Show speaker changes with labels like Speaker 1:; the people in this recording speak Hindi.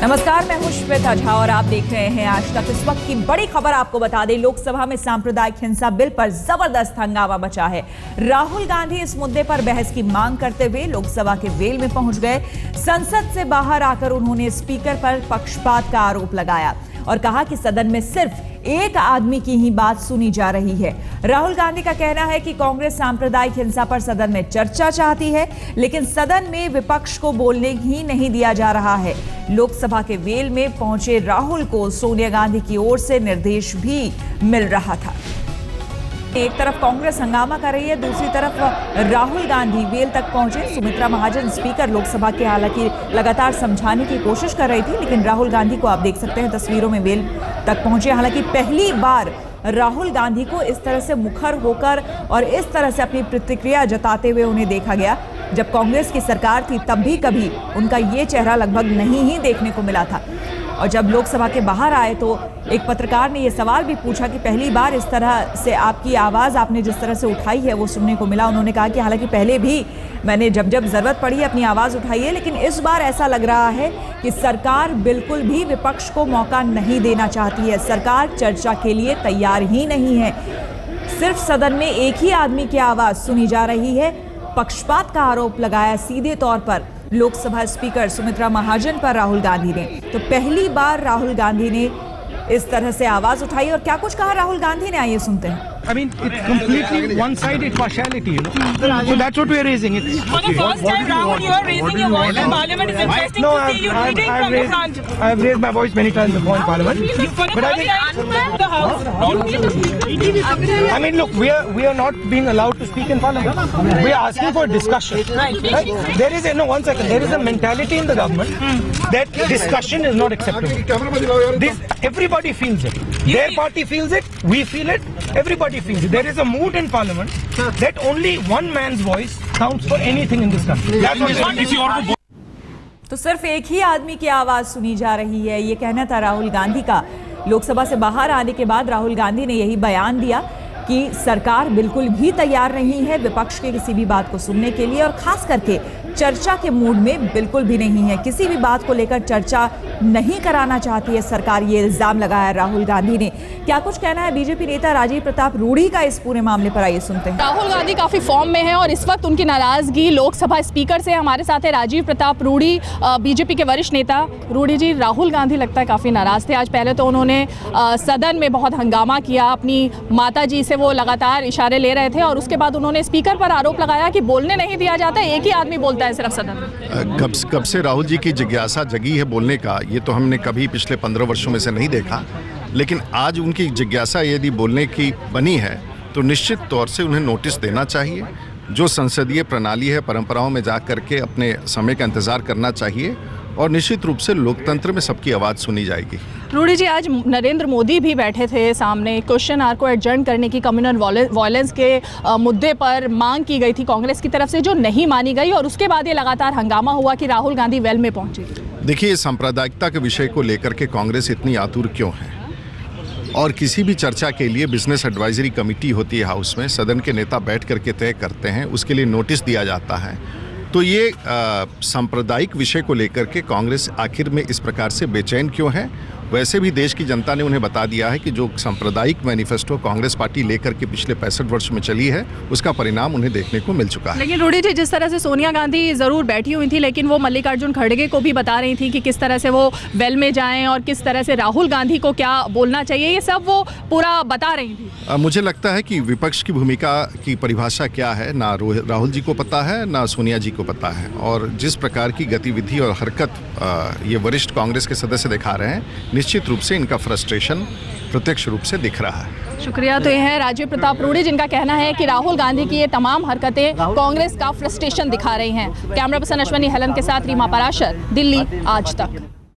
Speaker 1: नमस्कार, मैं हूं श्वेता झा और आप देख रहे हैं आज तक। इस वक्त की बड़ी खबर आपको बता दें, लोकसभा में सांप्रदायिक हिंसा बिल पर जबरदस्त हंगामा मचा है। राहुल गांधी इस मुद्दे पर बहस की मांग करते हुए लोकसभा के वेल में पहुंच गए। संसद से बाहर आकर उन्होंने स्पीकर पर पक्षपात का आरोप लगाया और कहा कि सदन में सिर्फ एक आदमी की ही बात सुनी जा रही है। राहुल गांधी का कहना है कि कांग्रेस सांप्रदायिक हिंसा पर सदन में चर्चा चाहती है, लेकिन सदन में विपक्ष को बोलने ही नहीं दिया जा रहा है। लोकसभा के वेल में पहुंचे राहुल को सोनिया गांधी की ओर से निर्देश भी मिल रहा था। एक तरफ कांग्रेस हंगामा कर रही है, दूसरी तरफ राहुल गांधी वेल तक पहुंचे। सुमित्रा महाजन स्पीकर लोकसभा के हालांकि लगातार समझाने की कोशिश कर रही थी, लेकिन राहुल गांधी को आप देख सकते हैं तस्वीरों में वेल तक पहुंचे। हालांकि पहली बार राहुल गांधी को इस तरह से मुखर होकर और इस तरह से अपनी प्रतिक्रिया जताते हुए उन्हें देखा गया। जब कांग्रेस की सरकार थी तब भी कभी उनका ये चेहरा लगभग नहीं ही देखने को मिला था। और जब लोकसभा के बाहर आए तो एक पत्रकार ने यह सवाल भी पूछा कि पहली बार इस तरह से आपकी आवाज़ आपने जिस तरह से उठाई है वो सुनने को मिला। उन्होंने कहा कि हालांकि पहले भी मैंने जब ज़रूरत पड़ी अपनी आवाज़ उठाई है, लेकिन इस बार ऐसा लग रहा है कि सरकार बिल्कुल भी विपक्ष को मौका नहीं देना चाहती है। सरकार चर्चा के लिए तैयार ही नहीं है। सिर्फ सदन में एक ही आदमी की आवाज़ सुनी जा रही है। पक्षपात का आरोप लगाया सीधे तौर पर लोकसभा स्पीकर सुमित्रा महाजन पर राहुल गांधी ने। तो पहली बार राहुल गांधी ने इस तरह से आवाज उठाई और क्या कुछ कहा राहुल गांधी ने, आइए सुनते हैं।
Speaker 2: I mean, it's completely one-sided partiality, you know? So that's what we're raising. It's
Speaker 3: for the first time, Rahul, you are raising your voice in Parliament. It's interesting to see you leading from the front.
Speaker 2: I've raised my voice many times before in Parliament.
Speaker 3: But I think the House.
Speaker 2: I mean, look, we are not being allowed to speak in Parliament. We are asking for discussion. Right? There is one second. There is a mentality in the government that discussion is not acceptable. Everybody feels it. Their party feels it. We feel it. Everybody feels it. There is a mood in Parliament that only one man's voice counts for anything in this country.
Speaker 1: तो सिर्फ एक ही आदमी की आवाज सुनी जा रही है, ये कहना था राहुल गांधी का। लोकसभा से बाहर आने के बाद राहुल गांधी ने यही बयान दिया कि सरकार बिल्कुल भी तैयार नहीं है विपक्ष के किसी भी बात को सुनने के लिए और खास करके चर्चा के मूड में बिल्कुल भी नहीं है। किसी भी बात को लेकर चर्चा नहीं कराना चाहती है सरकार, ये इल्जाम लगाया राहुल गांधी ने। क्या कुछ कहना है बीजेपी नेता राजीव प्रताप रूढ़ी का इस पूरे मामले पर, आइए सुनते हैं।
Speaker 4: राहुल गांधी काफी फॉर्म में है और इस वक्त उनकी नाराजगी लोकसभा स्पीकर से। हमारे साथ है राजीव प्रताप रूढ़ी, बीजेपी के वरिष्ठ नेता। रूढ़ी जी, राहुल गांधी लगता है काफी नाराज थे। आज पहले तो उन्होंने सदन में बहुत हंगामा किया, अपनी माता जी से वो लगातार इशारे ले रहे थे और उसके बाद उन्होंने स्पीकर पर आरोप लगाया कि बोलने नहीं दिया जाता, एक ही आदमी बोलता है सिर्फ सदन में।
Speaker 5: कब से राहुल जी की जिज्ञासा जगी है बोलने का, ये तो हमने कभी पिछले 15 वर्षों में से नहीं देखा। लेकिन आज उनकी जिज्ञासा यदि बोलने की बनी है तो निश्चित तौर से उन्हें नोटिस देना चाहिए। जो संसदीय प्रणाली है, परंपराओं में जा करके अपने समय का इंतजार करना चाहिए और निश्चित रूप से लोकतंत्र में सबकी आवाज़ सुनी जाएगी।
Speaker 4: रूढ़ी जी, आज नरेंद्र मोदी भी बैठे थे सामने। क्वेश्चन आवर को एडजर्न करने की कम्युनल वायलेंस के मुद्दे पर मांग की गई थी कांग्रेस की तरफ से, जो नहीं मानी गई और उसके बाद ये लगातार हंगामा हुआ कि राहुल गांधी वेल में पहुंचे।
Speaker 5: देखिए, सांप्रदायिकता के विषय को लेकर के कांग्रेस इतनी आतुर क्यों है? और किसी भी चर्चा के लिए बिजनेस एडवाइजरी कमेटी होती है हाउस में, सदन के नेता बैठ करके तय करते हैं, उसके लिए नोटिस दिया जाता है। तो ये सांप्रदायिक विषय को लेकर के कांग्रेस आखिर में इस प्रकार से बेचैन क्यों है? वैसे भी देश की जनता ने उन्हें बता दिया है कि जो सांप्रदायिक मैनिफेस्टो कांग्रेस पार्टी लेकर के पिछले 65 वर्ष में चली है, उसका परिणाम उन्हें देखने को मिल चुका है।
Speaker 4: लेकिन रूढ़ी जी, जिस तरह से सोनिया गांधी जरूर बैठी हुई थी, लेकिन वो मल्लिकार्जुन खड़गे को भी बता रही थी कि किस तरह से वो वेल में जाएं और किस तरह से राहुल गांधी को क्या बोलना चाहिए, ये सब वो पूरा बता रही थी।
Speaker 5: मुझे लगता है कि विपक्ष की भूमिका की परिभाषा क्या है, ना राहुल जी को पता है ना सोनिया जी को पता है। और जिस प्रकार की गतिविधि और हरकत ये वरिष्ठ कांग्रेस के सदस्य दिखा रहे हैं, निश्चित रूप से इनका फ्रस्ट्रेशन प्रत्यक्ष रूप से दिख रहा है।
Speaker 4: शुक्रिया। तो ये है राजीव प्रताप रूढ़ी, जिनका कहना है कि राहुल गांधी की ये तमाम हरकतें कांग्रेस का फ्रस्ट्रेशन दिखा रही हैं। कैमरा पर्सन अश्वनी हेलन के साथ रीमा पराशर, दिल्ली आज तक।